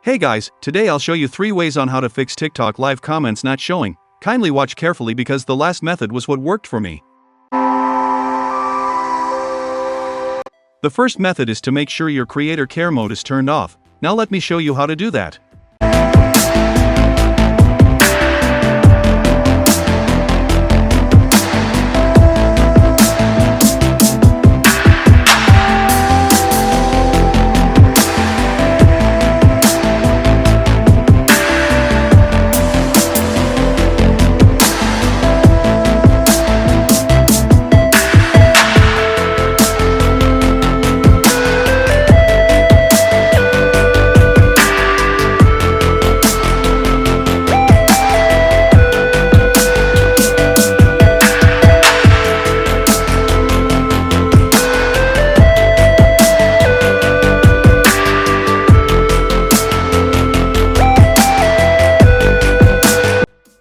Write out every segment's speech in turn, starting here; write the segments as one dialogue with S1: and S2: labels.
S1: Hey guys, today I'll show you 3 ways on how to fix TikTok live comments not showing. Kindly watch carefully because the last method was what worked for me. The first method is to make sure your creator care mode is turned off. Now let me show you how to do that.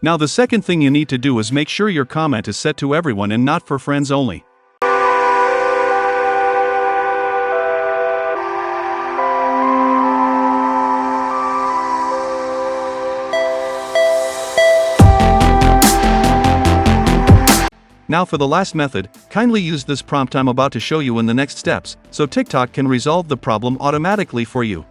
S1: Now the second thing you need to do is make sure your comment is set to everyone and not for friends only. Now for the last method, kindly use this prompt I'm about to show you in the next steps, so TikTok can resolve the problem automatically for you.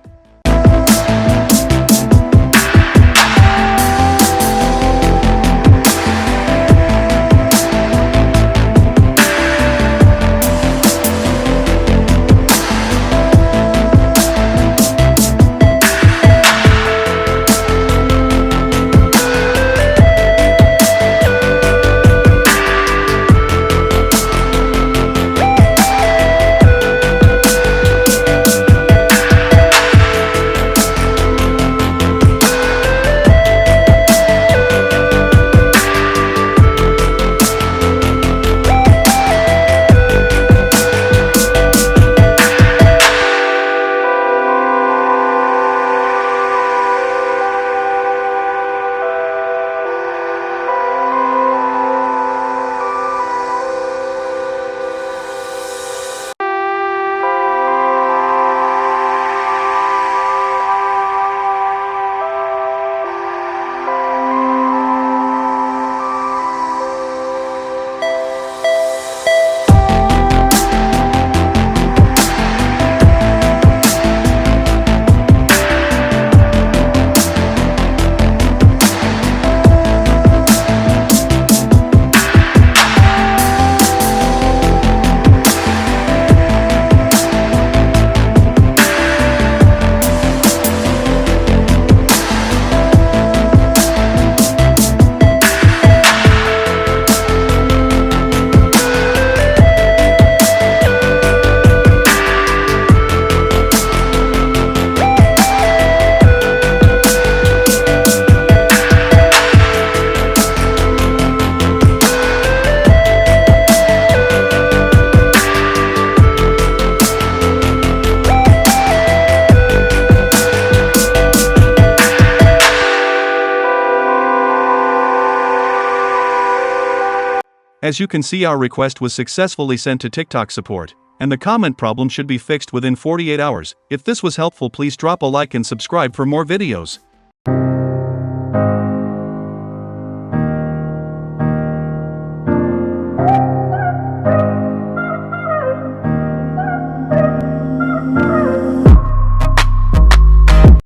S1: As you can see, our request was successfully sent to TikTok support, and the comment problem should be fixed within 48 hours. If this was helpful, please drop a like and subscribe for more videos.